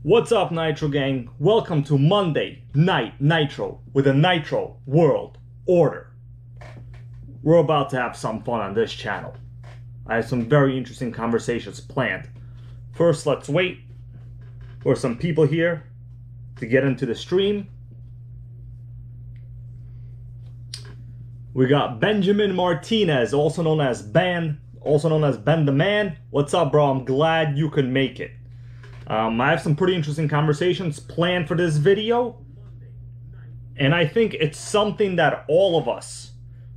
What's up, Nitro Gang? Welcome to Monday Night Nitro with a Nitro World Order. We're about to have some fun on this channel. I have some very interesting conversations planned. First, let's wait for some people here to get into the stream. We got Benjamin Martinez, also known as Ben the Man. What's up, bro? I'm glad you could make it. I have some pretty interesting conversations planned for this video, and I think it's something that all of us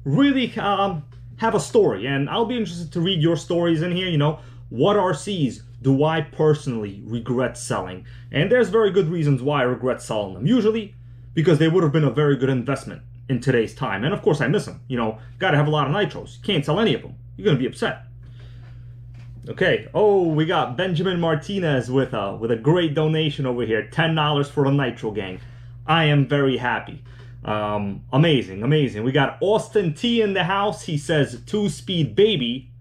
really have a story, and I'll be interested to read your stories in here. You know, what RCs do I personally regret selling? And there's very good reasons why I regret selling them. Usually because they would have been a very good investment in today's time, and of course I miss them. You know, gotta have a lot of nitros. You can't sell any of them. You're gonna be upset. Okay, oh, we got Benjamin Martinez with a great donation over here, $10 for the Nitro Gang. I am very happy. Amazing. We got Austin T in the house. He says 2-speed baby.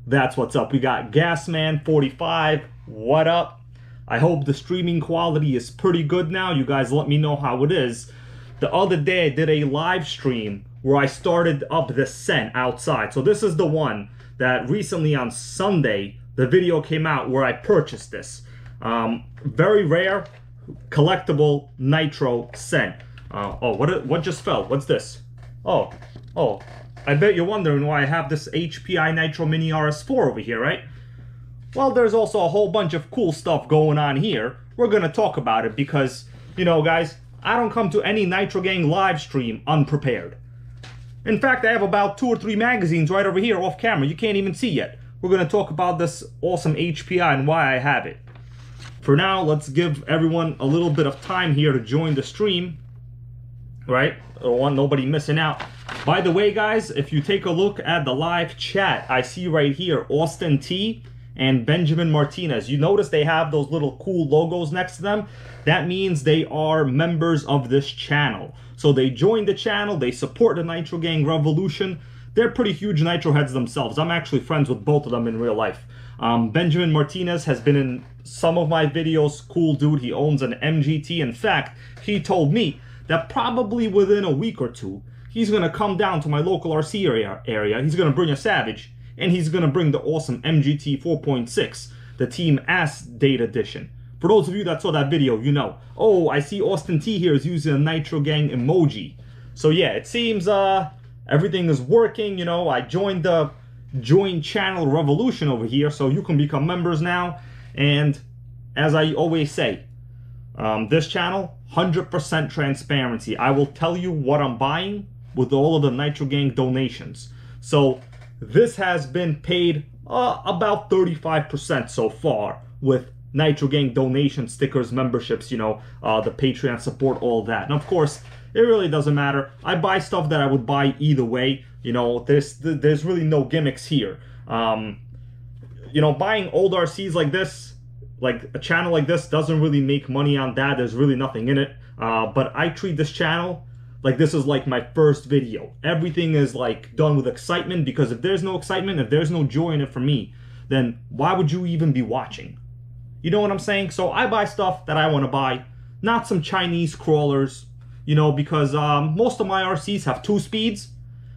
That's what's up. We got Gasman45. What up? I hope the streaming quality is pretty good now. You guys let me know how it is. The other day I did a live stream where I started up the CEN outside. So this is the one that recently on Sunday, the video came out where I purchased this. Very rare, collectible Nitro CEN. Oh, what just fell? What's this? Oh, I bet you're wondering why I have this HPI Nitro Mini RS4 over here, right? Well, there's also a whole bunch of cool stuff going on here. We're gonna talk about it because, you know, guys, I don't come to any Nitro Gang live stream unprepared. In fact, I have about 2 or 3 magazines right over here off camera. You can't even see yet. We're going to talk about this awesome HPI and why I have it. For now, let's give everyone a little bit of time here to join the stream. Right? I don't want nobody missing out. By the way, guys, if you take a look at the live chat, I see right here Austin T and Benjamin Martinez. You notice they have those little cool logos next to them. That means they are members of this channel. So they joined the channel, they support the Nitro Gang revolution. They're pretty huge Nitro heads themselves. I'm actually friends with both of them in real life. Benjamin Martinez has been in some of my videos. Cool dude, he owns an MGT. In fact, he told me that probably within a week or two, he's gonna come down to my local RC area. He's gonna bring a Savage, and he's gonna bring the awesome MGT 4.6, the Team Ass Date Edition. For those of you that saw that video, you know. Oh, I see Austin T here is using a Nitro Gang emoji. So yeah, it seems everything is working. You know, I joined the join channel revolution over here, so you can become members now. And as I always say, this channel, 100% transparency. I will tell you what I'm buying with all of the Nitro Gang donations. So this has been paid about 35% so far with Nitro Gang donation stickers, memberships, you know, the Patreon support, all that. And of course, it really doesn't matter. I buy stuff that I would buy either way. You know, there's really no gimmicks here. You know, buying old RCs like this, like a channel like this, doesn't really make money on that. There's really nothing in it. But I treat this channel like this is like my first video. Everything is like done with excitement, because if there's no excitement, if there's no joy in it for me, then why would you even be watching? You know what I'm saying? So I buy stuff that I want to buy, not some Chinese crawlers, you know, because most of my RCs have 2 speeds,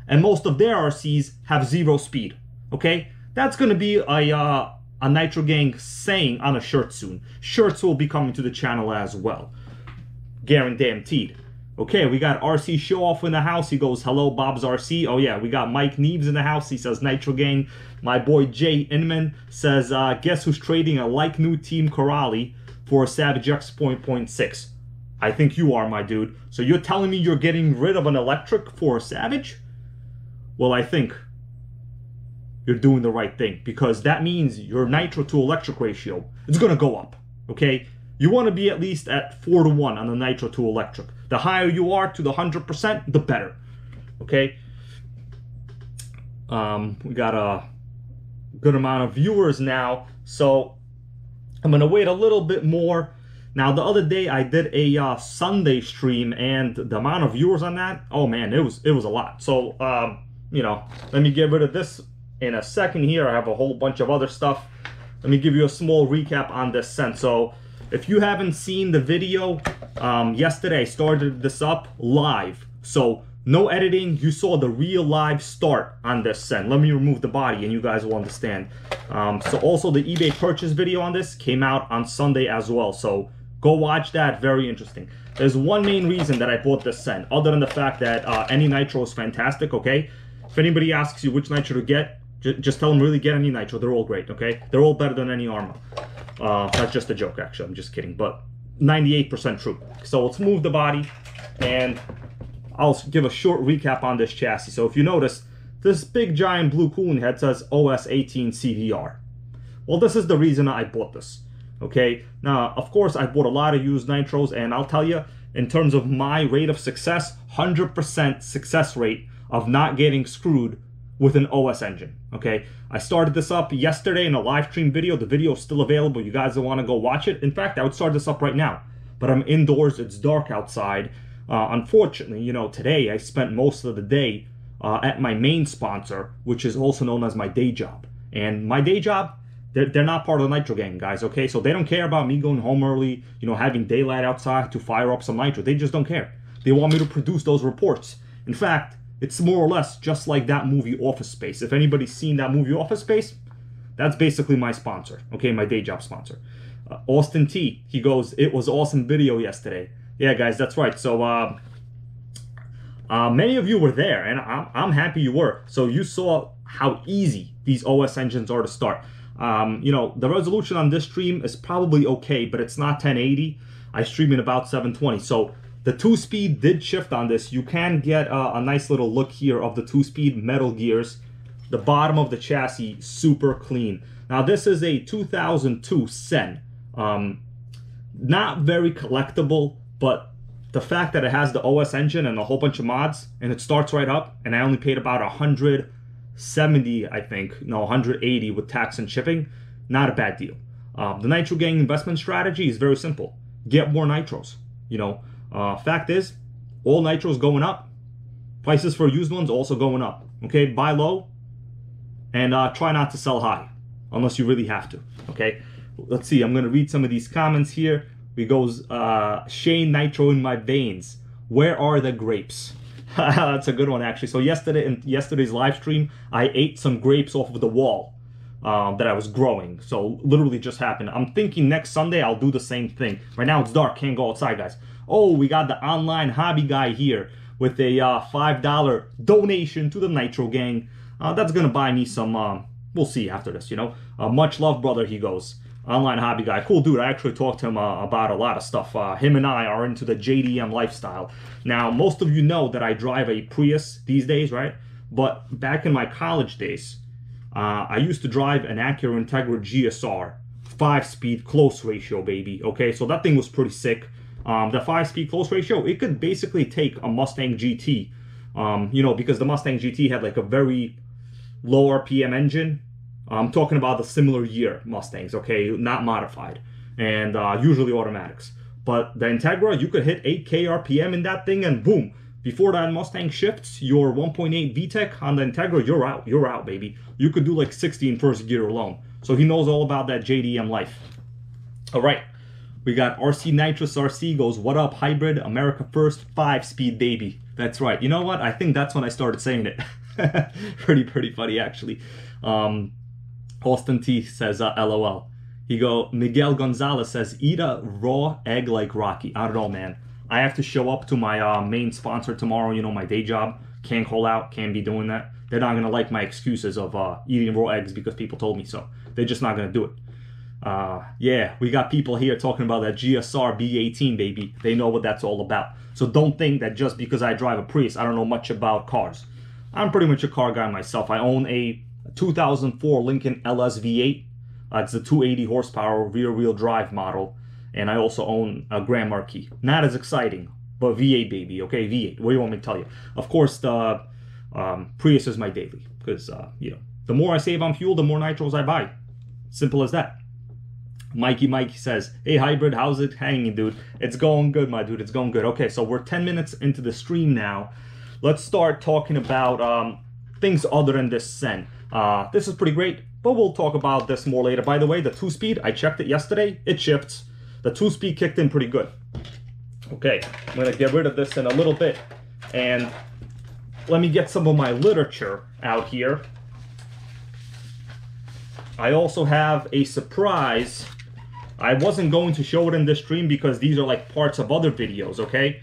and most of their RCs have 0 speed, okay? That's going to be a Nitro Gang saying on a shirt soon. Shirts will be coming to the channel as well. Guaranteed. Okay, we got RC Show Off in the house. He goes, hello, Bob's RC. Oh yeah, we got Mike Neves in the house. He says, Nitro Gang. My boy Jay Inman says, guess who's trading a like new Team Corrali for a Savage X 0.6? I think you are, my dude. So you're telling me you're getting rid of an electric for a Savage? Well, I think you're doing the right thing, because that means your nitro to electric ratio is going to go up, okay? You want to be at least at 4-to-1 on the nitro to electric. The higher you are to the 100%, the better, okay? We got a good amount of viewers now, so I'm going to wait a little bit more. Now, the other day I did a Sunday stream, and the amount of viewers on that, oh man, it was a lot. So, you know, let me get rid of this in a second here. I have a whole bunch of other stuff. Let me give you a small recap on this CEN. So If you haven't seen the video, yesterday I started this up live. So no editing, you saw the real live start on this CEN. Let me remove the body and you guys will understand. So also the eBay purchase video on this came out on Sunday as well. So go watch that, very interesting. There's one main reason that I bought this CEN, other than the fact that any nitro is fantastic, okay? If anybody asks you which nitro to get, just tell them really get any nitro, they're all great, okay? They're all better than any Arma. That's just a joke, actually, I'm just kidding, but 98% true. So let's move the body, and I'll give a short recap on this chassis. So if you notice, this big giant blue cooling head says OS 18 CVR. Well, this is the reason I bought this, okay? Now, of course, I bought a lot of used nitros, and I'll tell you, in terms of my rate of success, 100% success rate of not getting screwed with an OS engine, okay? I started this up yesterday in a live stream video. The video is still available. You guys will want to go watch it. In fact, I would start this up right now, but I'm indoors. It's dark outside. Unfortunately, you know, today I spent most of the day at my main sponsor, which is also known as my day job. And my day job, they're not part of the Nitrogang, guys, okay? So they don't care about me going home early, you know, having daylight outside to fire up some nitro. They just don't care. They want me to produce those reports. In fact, it's more or less just like that movie Office Space. If anybody's seen that movie Office Space, that's basically my sponsor, okay? My day job sponsor. Austin T, he goes, it was awesome video yesterday. Yeah, guys, that's right. So many of you were there, and I'm happy you were. So you saw how easy these OS engines are to start. You know, the resolution on this stream is probably okay, but it's not 1080. I stream in about 720. So the 2-speed did shift on this. You can get a nice little look here of the 2-speed metal gears. The bottom of the chassis, super clean. Now, this is a 2002 CEN. Not very collectible, but the fact that it has the OS engine and a whole bunch of mods, and it starts right up, and I only paid about 170, I think, no, 180 with tax and shipping, not a bad deal. The Nitrogang investment strategy is very simple. Get more nitros, you know. Fact is, all nitros going up. Prices for used ones also going up. Okay, buy low and try not to sell high unless you really have to. Okay, let's see. I'm going to read some of these comments here. He goes, Shane, nitro in my veins. Where are the grapes? That's a good one, actually. So yesterday, in yesterday's live stream, I ate some grapes off of the wall that I was growing. So literally just happened. I'm thinking next Sunday I'll do the same thing. Right now it's dark, can't go outside, guys. Oh, we got the online hobby guy here with a $5 donation to the Nitrogang. That's gonna buy me some, we'll see after this, you know. Much love, brother, he goes. Online hobby guy, cool dude. I actually talked to him about a lot of stuff. Him and I are into the JDM lifestyle. Now, most of you know that I drive a Prius these days, right? But back in my college days, I used to drive an Acura Integra GSR, 5-speed close ratio, baby. Okay, so that thing was pretty sick. The 5-speed close ratio, it could basically take a Mustang GT, you know, because the Mustang GT had like a very low RPM engine. I'm talking about the similar year Mustangs, okay, not modified, and usually automatics. But the Integra, you could hit 8K RPM in that thing, and boom, before that Mustang shifts, your 1.8 VTEC on the Integra, you're out, baby. You could do like 60 in first gear alone. So he knows all about that JDM life. All right, we got RC Nitrous RC goes, what up, hybrid, America first, 5-speed baby. That's right. You know what? I think that's when I started saying it. pretty funny, actually. Austin T says, LOL. He go, Miguel Gonzalez says, eat a raw egg like Rocky. I don't know, man. I have to show up to my main sponsor tomorrow, you know, my day job. Can't call out, can't be doing that. They're not going to like my excuses of eating raw eggs because people told me so. They're just not going to do it. Yeah, we got people here talking about that GSR B18, baby. They know what that's all about. So don't think that just because I drive a Prius, I don't know much about cars. I'm pretty much a car guy myself. I own a 2004 Lincoln LS V8. It's a 280 horsepower rear-wheel drive model. And I also own a Grand Marquis. Not as exciting, but V8, baby, okay? V8. What do you want me to tell you? Of course, the Prius is my daily. Because, you know, the more I save on fuel, the more nitros I buy. Simple as that. Mikey says, hey, hybrid, how's it hanging, dude? It's going good, my dude. It's going good. Okay, so we're 10 minutes into the stream now. Let's start talking about things other than this CEN. This is pretty great, but we'll talk about this more later. By the way, the 2-speed, I checked it yesterday. It shifts. the 2-speed kicked in pretty good. Okay, I'm gonna get rid of this in a little bit, and let me get some of my literature out here. I also have a surprise. I wasn't going to show it in this stream because these are like parts of other videos, okay?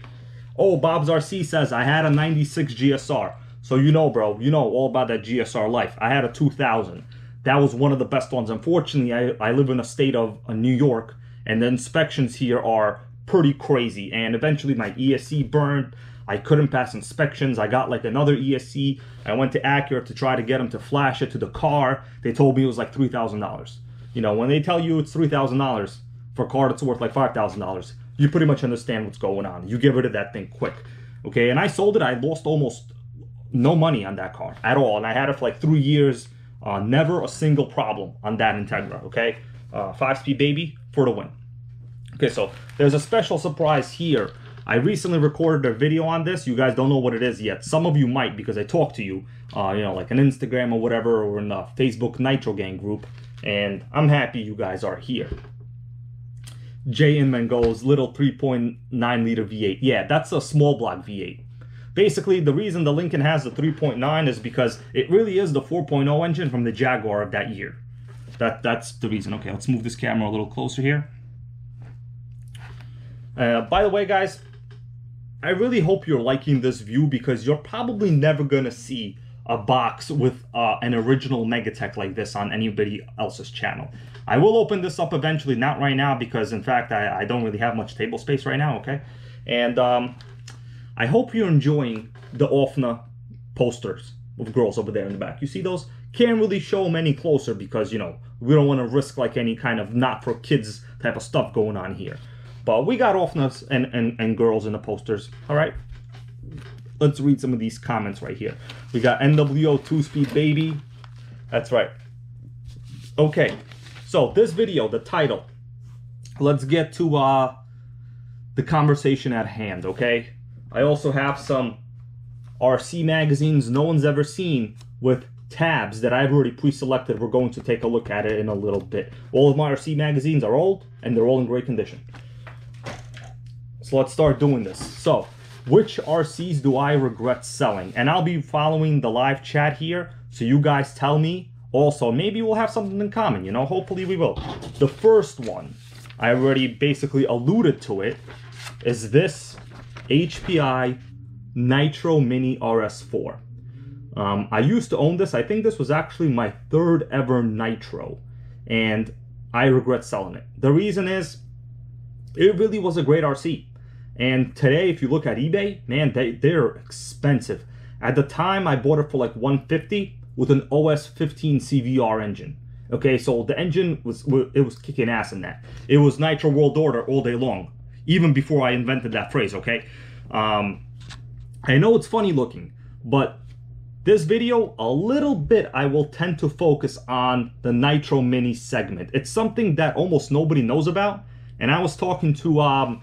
Oh, Bob's RC says, I had a 96 GSR. So you know, bro, you know all about that GSR life. I had a 2000. That was one of the best ones. Unfortunately, I live in a state of New York, and the inspections here are pretty crazy. And eventually my ESC burned. I couldn't pass inspections. I got like another ESC. I went to Acura to try to get them to flash it to the car. They told me it was like $3,000. You know, when they tell you it's $3,000 for a car that's worth like $5,000, you pretty much understand what's going on. You get rid of that thing quick. Okay, and I sold it. I lost almost no money on that car at all. And I had it for like 3 years. Never a single problem on that Integra, okay? 5-speed baby for the win. Okay, so there's a special surprise here. I recently recorded a video on this. You guys don't know what it is yet. Some of you might, because I talked to you, you know, like on Instagram or whatever, or in the Facebook Nitrogang group, and I'm happy you guys are here. Jay Inman goes, little 3.9 liter V8. Yeah, that's a small block V8. Basically, the reason the Lincoln has the 3.9 is because it really is the 4.0 engine from the Jaguar of that year. That's the reason. Okay, let's move this camera a little closer here. By the way, guys, I really hope you're liking this view, because you're probably never gonna see a box with an original Megatech like this on anybody else's channel. I will open this up eventually, not right now, because in fact I don't really have much table space right now, okay? And I hope you're enjoying the OFNA posters of girls over there in the back. You see those? Can't really show them any closer because, you know, we don't want to risk like any kind of not for kids type of stuff going on here. But we got OFNAs and girls in the posters, all right? Let's read some of these comments right here. We got NWO 2-speed baby. That's right. Okay, so this video, the title, let's get to the conversation at hand, okay? I also have some RC magazines no one's ever seen with tabs that I've already pre-selected. We're going to take a look at it in a little bit. All of my RC magazines are old and they're all in great condition. So let's start doing this. So, which RCs do I regret selling? And I'll be following the live chat here, so you guys tell me. Also, maybe we'll have something in common, you know, hopefully we will. The first one, I already basically alluded to it, is this HPI Nitro Mini RS4. I used to own this. I think this was actually my 3rd ever Nitro, and I regret selling it. The reason is, it really was a great RC. And today, if you look at eBay, man, they're expensive. At the time, I bought it for like $150 with an OS 15 CVR engine. Okay, so the engine was kicking ass in that. It was Nitro World Order all day long, even before I invented that phrase, okay? I know it's funny looking, but this video, a little bit, I will tend to focus on the Nitro Mini segment. It's something that almost nobody knows about, and I was talking to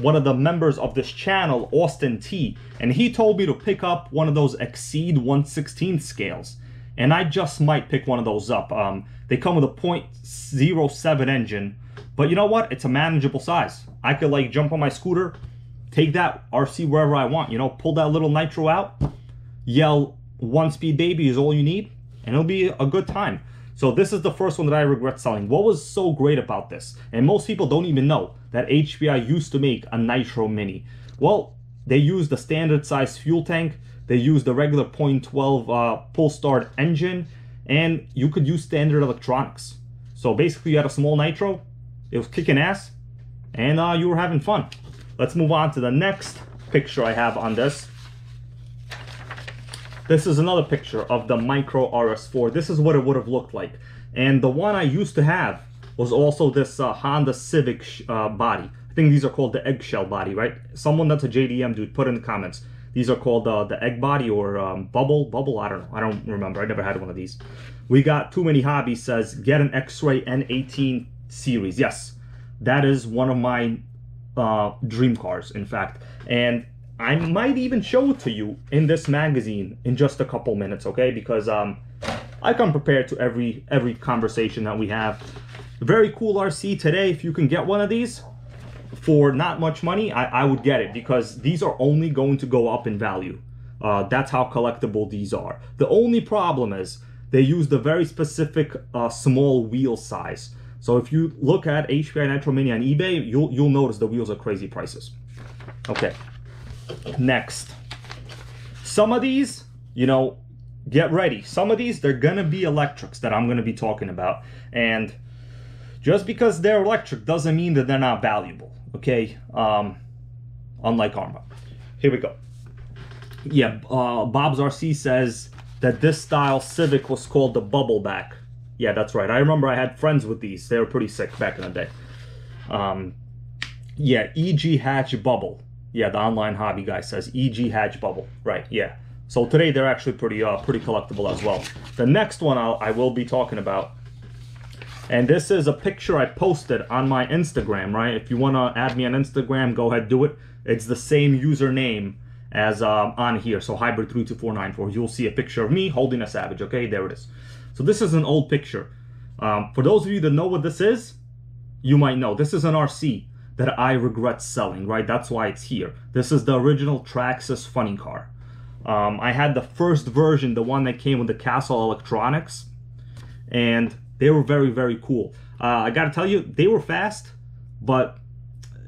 one of the members of this channel, Austin T, and he told me to pick up one of those Exceed 1/16 scales, and I just might pick one of those up. They come with a .07 engine, but you know what? It's a manageable size. I could like jump on my scooter, take that RC wherever I want, you know, pull that little Nitro out, yell 1-speed baby is all you need, and it'll be a good time. So this is the first one that I regret selling. What was so great about this? And most people don't even know that HPI used to make a Nitro Mini. Well, they used the standard size fuel tank, they used the regular .12 pull start engine, and you could use standard electronics. So basically you had a small Nitro, it was kicking ass, and you were having fun. Let's move on to the next picture I have on this. This is another picture of the Micro RS4. This is what it would have looked like. And the one I used to have was also this Honda Civic body. I think these are called the eggshell body, right? Someone that's a JDM dude, put in the comments. These are called the egg body or bubble, I don't know. I don't remember, I never had one of these. We got Too Many Hobbies says, get an X-Ray N18 series. Yes, that is one of my dream cars, in fact. And I might even show it to you in this magazine in just a couple minutes, okay? Because I come prepared to every conversation that we have. Very cool RC today. If you can get one of these, for not much money, I would get it, because these are only going to go up in value. That's how collectible these are. The only problem is they use the very specific small wheel size. So if you look at HPI Nitro Mini on eBay, you'll notice the wheels are crazy prices. Okay, next. Some of these, you know, get ready. Some of these, they're gonna be electrics that I'm gonna be talking about. And just because they're electric doesn't mean that they're not valuable, okay? Unlike Arma. Here we go. Yeah, Bob's RC says that this style Civic was called the Bubbleback. Yeah, that's right. I remember I had friends with these. They were pretty sick back in the day. Yeah, EG Hatch Bubble. Yeah, the online hobby guy says EG Hatch Bubble. Right, yeah. So today they're actually pretty collectible as well. The next one I will be talking about, and this is a picture I posted on my Instagram, right? If you want to add me on Instagram, go ahead, do it. It's the same username as on here, so Hybrid32494. You'll see a picture of me holding a Savage, okay? There it is. So this is an old picture. For those of you that know what this is, you might know. This is an RC that I regret selling, right? That's why it's here. This is the original Traxxas funny car. I had the first version, the one that came with the Castle electronics, and they were very, very cool. I gotta tell you, they were fast, but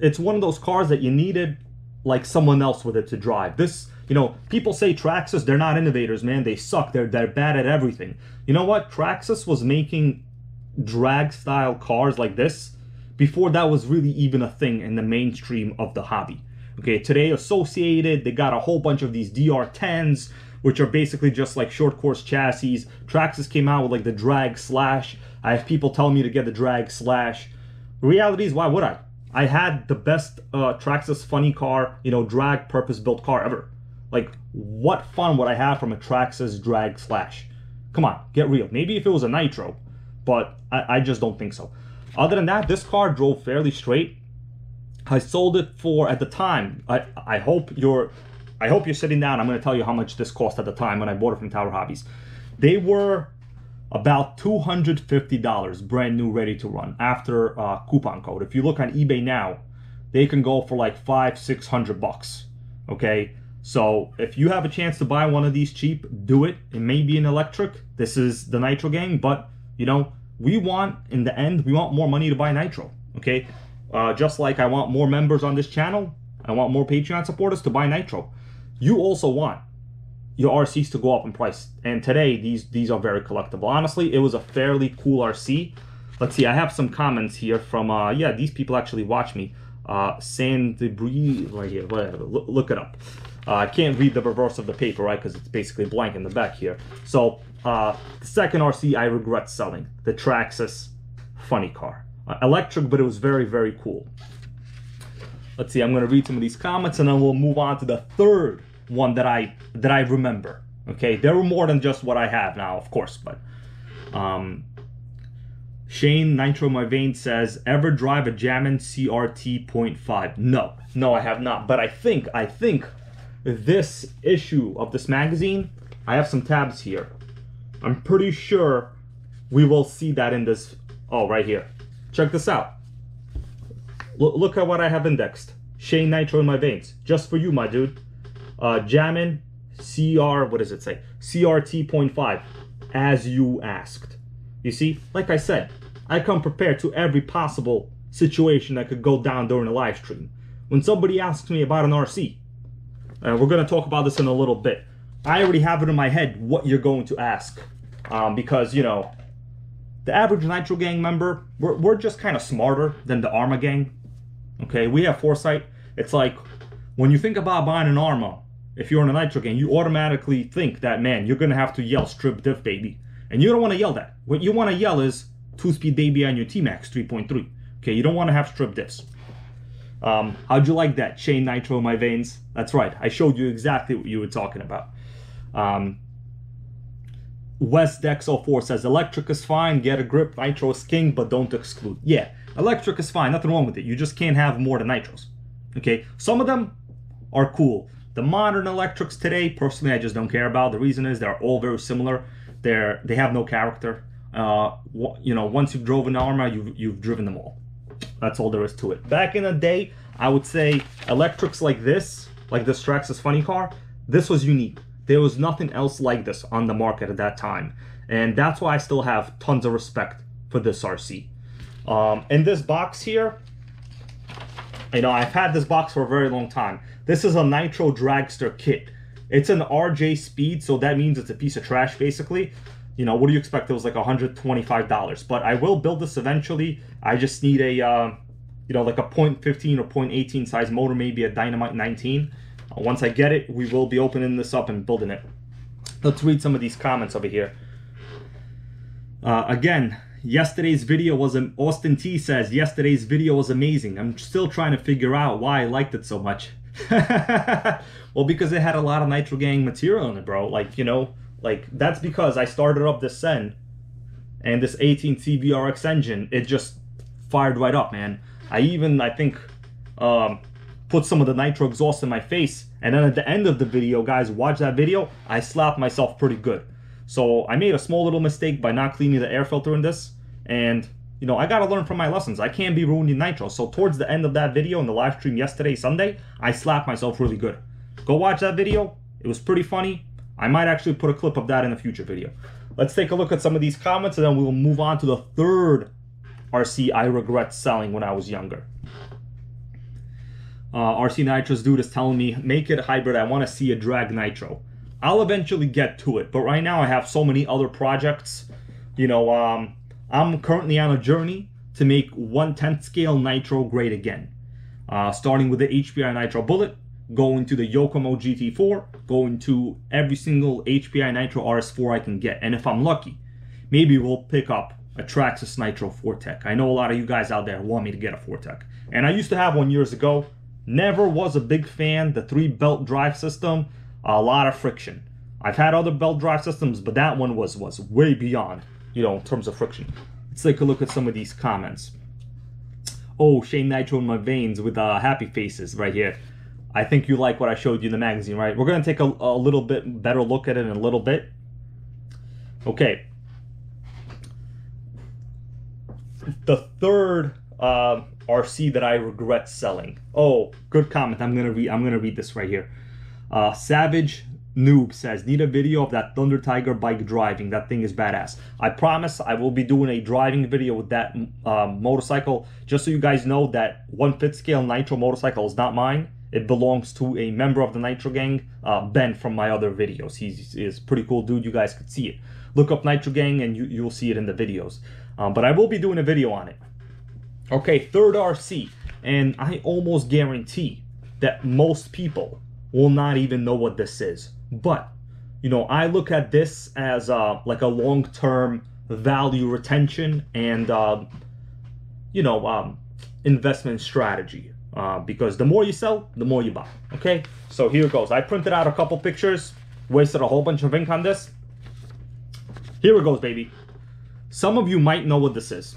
it's one of those cars that you needed like someone else with it to drive. This, you know, people say Traxxas, they're not innovators, man. They suck. They're bad at everything. You know what? Traxxas was making drag style cars like this before that was really even a thing in the mainstream of the hobby. Okay, today Associated, they got a whole bunch of these DR10s, which are basically just like short course chassis. Traxxas came out with like the Drag Slash. I have people telling me to get the Drag Slash. The reality is, why would I? I had the best Traxxas funny car, you know, drag purpose-built car ever. Like, what fun would I have from a Traxxas Drag Slash? Come on, get real. Maybe if it was a nitro, but I just don't think so. Other than that, this car drove fairly straight. I sold it for, at the time, I hope you're sitting down. I'm going to tell you how much this cost at the time when I bought it from Tower Hobbies. They were about $250 brand new, ready to run after coupon code. If you look on eBay now, they can go for like $500-600 bucks. Okay, so if you have a chance to buy one of these cheap, do it. It may be an electric. This is the Nitrogang, but you know, we want, in the end, we want more money to buy nitro. Okay, just like I want more members on this channel, I want more Patreon supporters to buy nitro. You also want your RCs to go up in price, and today these are very collectible. Honestly, it was a fairly cool RC. Let's see, I have some comments here from yeah, these people actually watch me. CEN debris right here, whatever, look it up. I can't read the reverse of the paper, right, because it's basically blank in the back here. So the second RC I regret selling, the Traxxas funny car. Electric, but it was very, very cool. Let's see, I'm going to read some of these comments, and then we'll move on to the third one that I remember. Okay, there were more than just what I have now, of course, but Shane Nitro My Vein says, ever drive a Jammin CRT 0.5? No, I have not. But I think this issue of this magazine, I have some tabs here. I'm pretty sure we will see that in this. Oh, right here. Check this out. Look at what I have indexed. Shane Nitro in My Veins, just for you, my dude. Jammin what does it say? CRT 0.5, as you asked. You see, like I said, I come prepared to every possible situation that could go down during a live stream. When somebody asks me about an RC, we're going to talk about this in a little bit. I already have it in my head what you're going to ask, because, you know, the average Nitro Gang member, we're just kind of smarter than the Arma Gang. Okay, we have foresight. It's like, when you think about buying an Arma, if you're in a Nitro Gang, you automatically think that, man, you're going to have to yell strip diff, baby. And you don't want to yell that. What you want to yell is 2-speed baby on your T-Max 3.3. Okay, you don't want to have strip diffs. How'd you like that, Shane Nitro in My Veins? That's right, I showed you exactly what you were talking about. West Dex04 says, electric is fine, get a grip, nitro is king, but don't exclude. Yeah, electric is fine, nothing wrong with it. You just can't have more than nitros. Okay, some of them are cool. The modern electrics today, personally, I just don't care about. The reason is they're all very similar. They have no character. You know, once you've driven an Arma, you've driven them all. That's all there is to it. Back in the day, I would say electrics like this Traxxas funny car, this was unique. There was nothing else like this on the market at that time. And that's why I still have tons of respect for this RC. In this box here, you know, I've had this box for a very long time. This is a Nitro dragster kit. It's an RJ speed, so that means it's a piece of trash, basically. You know, what do you expect? It was like $125. But I will build this eventually. I just need a, you know, like a 0.15 or 0.18 size motor, maybe a Dynamite 19. Once I get it, we will be opening this up and building it. Let's read some of these comments over here. Again, yesterday's video was, Austin T says, yesterday's video was amazing. I'm still trying to figure out why I liked it so much. Well, because it had a lot of Nitrogang material in it, bro. Like, you know, like, that's because I started up this CEN and this 18C VRX engine, it just fired right up, man. I think, put some of the nitro exhaust in my face, and then at the end of the video, guys, watch that video, I slapped myself pretty good. So I made a small little mistake by not cleaning the air filter in this, and, you know, I gotta learn from my lessons. I can't be ruining nitro. So towards the end of that video in the live stream yesterday, Sunday, I slapped myself really good. Go watch that video. It was pretty funny. I might actually put a clip of that in a future video. Let's take a look at some of these comments, and then we'll move on to the third RC I regret selling when I was younger. RC Nitros dude is telling me, make it hybrid. I want to see a drag nitro. I'll eventually get to it, but right now I have so many other projects. You know, I'm currently on a journey to make 1/10 scale nitro great again. Starting with the HPI Nitro Bullet, going to the Yokomo GT4, going to every single HPI Nitro RS4 I can get. And if I'm lucky, maybe we'll pick up a Traxxas Nitro 4-Tech. I know a lot of you guys out there want me to get a 4-Tech. And I used to have one years ago. Never was a big fan. The 3-belt drive system, a lot of friction. I've had other belt drive systems, but that one was way beyond, you know, in terms of friction. Let's take a look at some of these comments. Oh, Shane Nitro in my veins with happy faces right here. I think you like what I showed you in the magazine, right? We're going to take a little bit better look at it in a little bit. Okay. The third RC that I regret selling. Oh, good comment. I'm gonna read this right here. Savage Noob says, need a video of that Thunder Tiger bike driving. That thing is badass. I promise I will be doing a driving video with that motorcycle. Just so you guys know that 1/5 scale nitro motorcycle is not mine. It belongs to a member of the Nitrogang, Ben from my other videos. He's a pretty cool dude. You guys could see it. Look up Nitrogang and you'll see it in the videos. But I will be doing a video on it. Okay, third RC. And I almost guarantee that most people will not even know what this is. But, you know, I look at this as like a long-term value retention and, you know, investment strategy. Because the more you sell, the more you buy. Okay, so here it goes. I printed out a couple pictures, wasted a whole bunch of ink on this. Here it goes, baby. Some of you might know what this is.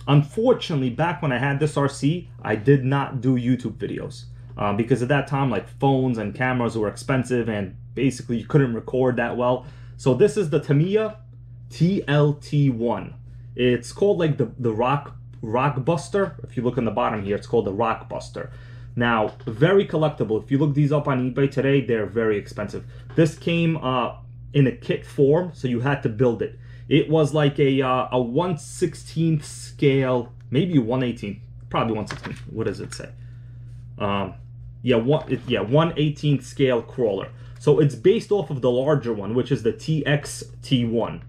Unfortunately, back when I had this RC, I did not do YouTube videos. Because at that time, like, phones and cameras were expensive and basically you couldn't record that well. So this is the Tamiya TLT-1. It's called like the Rock Buster. If you look in the bottom here, it's called the Rock Buster. Now, very collectible. If you look these up on eBay today, they're very expensive. This came in a kit form, so you had to build it. It was like a 1/16 scale, maybe 1/18, probably 1/16. What does it say? Yeah, 1/18 scale crawler. So it's based off of the larger one, which is the TXT-1.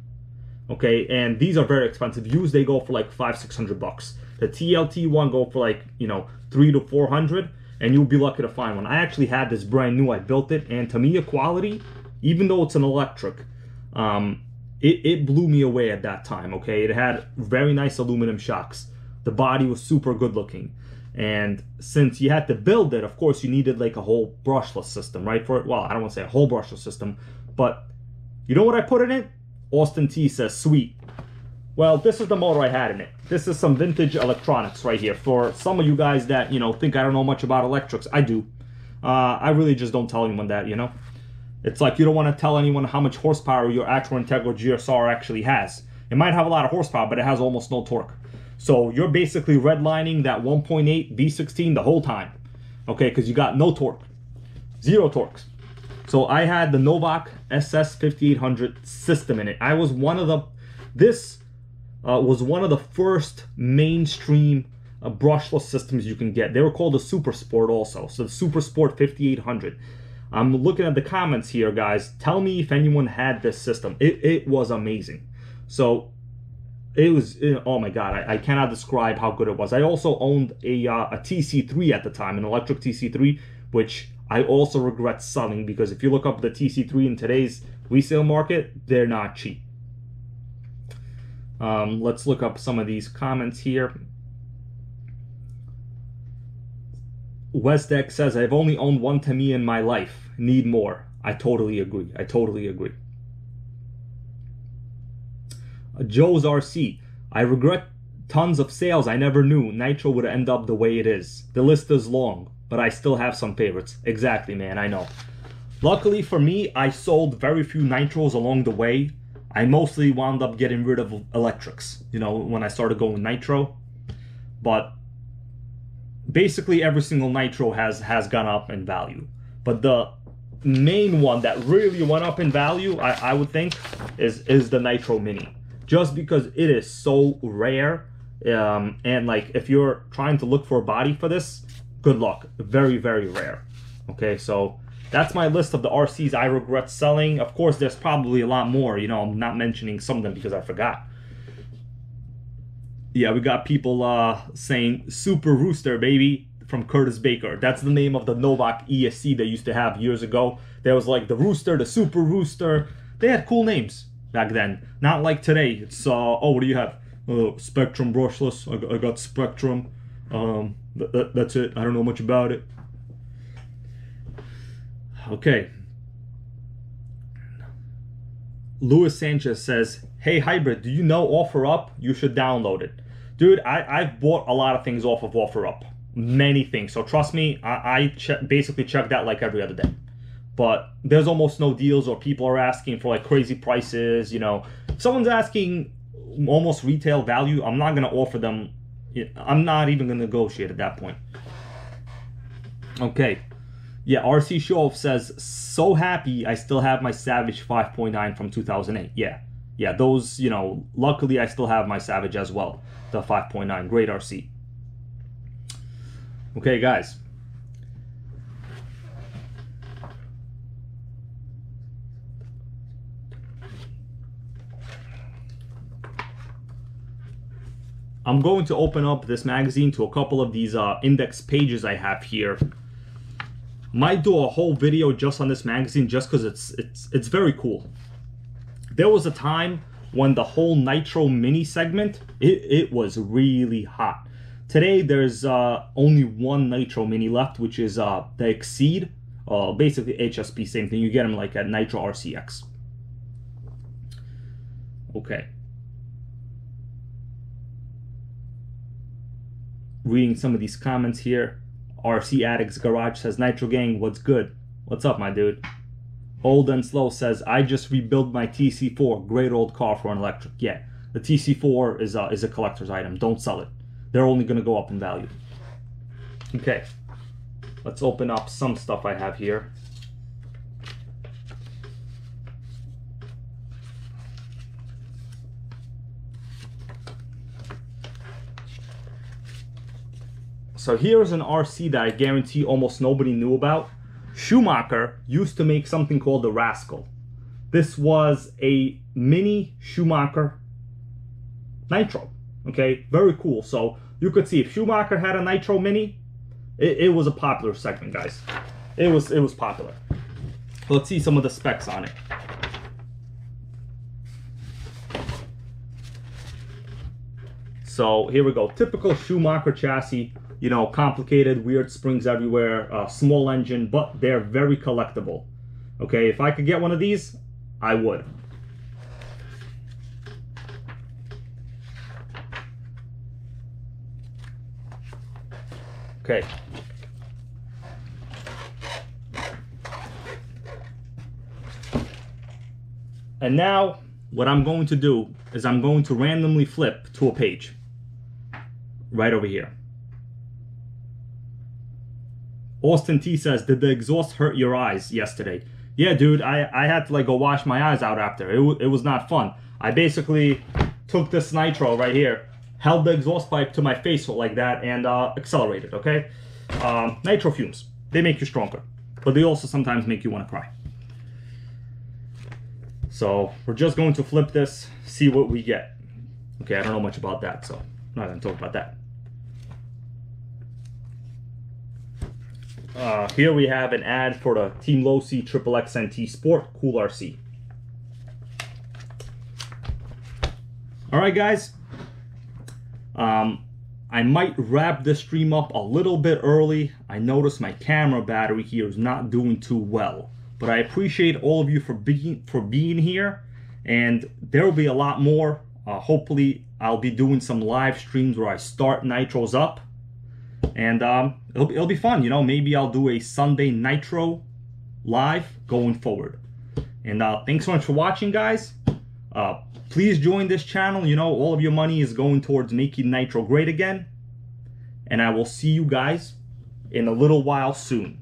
Okay, and these are very expensive. Used, they go for like $500-600. The TLT-1 go for like, you know, $300 to $400, and you'll be lucky to find one. I actually had this brand new. I built it, and Tamiya quality, even though it's an electric, it blew me away at that time. Okay, it had very nice aluminum shocks. The body was super good looking, and since you had to build it, of course, you needed like a whole brushless system, right? For it, well, I don't want to say a whole brushless system, but you know what I put in it? Austin T says, sweet. Well, this is the motor I had in it. This is some vintage electronics right here. For some of you guys that, you know, think I don't know much about electrics, I do. I really just don't tell anyone that, you know. It's like you don't want to tell anyone how much horsepower your Acro Integral GSR actually has. It might have a lot of horsepower, but it has almost no torque. So you're basically redlining that 1.8 V16 the whole time, okay? Because you got no torque, zero torques. So I had the Novak SS5800 system in it. I was one of the, this was one of the first mainstream brushless systems you can get. They were called the Super Sport also. So the Super Sport 5800. I'm looking at the comments here, guys. Tell me if anyone had this system. It was amazing. So it was, oh my God, I cannot describe how good it was. I also owned a TC3 at the time, an electric TC3, which I also regret selling, because if you look up the TC3 in today's resale market, they're not cheap. Let's look up some of these comments here. Westdeck says, I've only owned one Tamiya in my life. Need more. I totally agree. I totally agree. Joe's RC. I regret tons of sales I never knew Nitro would end up the way it is. The list is long, but I still have some favorites. Exactly, man, I know. Luckily for me, I sold very few Nitros along the way. I mostly wound up getting rid of electrics, you know, when I started going Nitro. But basically every single Nitro has gone up in value. But the main one that really went up in value, I would think, is the Nitro Mini. Just because it is so rare, and like if you're trying to look for a body for this, good luck. Very, very rare. Okay, so that's my list of the RCs I regret selling. Of course, there's probably a lot more. You know, I'm not mentioning some of them because I forgot. Yeah, we got people saying Super Rooster, baby, from Curtis Baker. That's the name of the Novak ESC they used to have years ago. There was like the Rooster, the Super Rooster. They had cool names back then. Not like today. It's, oh, what do you have? Spectrum brushless. I got Spectrum. That's it. I don't know much about it. Okay. Luis Sanchez says, hey, Hybrid, do you know OfferUp? You should download it. Dude, I've bought a lot of things off of OfferUp. Many things. So trust me, I basically check that like every other day. But there's almost no deals, or people are asking for like crazy prices, you know. If someone's asking almost retail value, I'm not going to offer them. I'm not even going to negotiate at that point. Okay. Yeah, RC Show says, so happy I still have my Savage 5.9 from 2008. Yeah, those, you know, luckily I still have my Savage as well. The 5.9, great RC. Okay, guys. I'm going to open up this magazine to a couple of these index pages I have here. Might do a whole video just on this magazine just because it's very cool. There was a time when the whole Nitro Mini segment, it was really hot. Today there's only one Nitro Mini left, which is the Exceed, basically HSP, same thing. You get them like at Nitro RCX. Okay. Reading some of these comments here. RC Addicts Garage says, Nitrogang, what's good? What's up, my dude? Old and Slow says, I just rebuilt my TC4. Great old car for an electric. Yeah, the TC4 is a collector's item. Don't sell it. They're only going to go up in value. Okay, let's open up some stuff I have here. So here's an RC that I guarantee almost nobody knew about. Schumacher used to make something called the Rascal. This was a mini Schumacher Nitro. Okay, very cool. So you could see if Schumacher had a Nitro Mini, it was a popular segment, guys. It was popular. Let's see some of the specs on it. So here we go. Typical Schumacher chassis. You know, complicated, weird springs everywhere, small engine, but they're very collectible. Okay, if I could get one of these, I would. Okay. And now, what I'm going to do is I'm going to randomly flip to a page right over here. Austin T says, did the exhaust hurt your eyes yesterday? Yeah, dude, I had to like go wash my eyes out after. It was not fun. I basically took this nitro right here, held the exhaust pipe to my face like that, and accelerated, okay? Nitro fumes, they make you stronger, but they also sometimes make you want to cry. So we're just going to flip this, see what we get. Okay, I don't know much about that, so I'm not going to talk about that. Here we have an ad for the Team Low C XXXNT Sport Cool RC. All right, guys. I might wrap this stream up a little bit early. I noticed my camera battery here is not doing too well, but I appreciate all of you for being here, and there will be a lot more. Hopefully, I'll be doing some live streams where I start nitros up. And it'll be fun, you know. Maybe I'll do a Sunday Nitro live going forward. And thanks so much for watching, guys. Please join this channel. You know, all of your money is going towards making Nitro great again. And I will see you guys in a little while soon.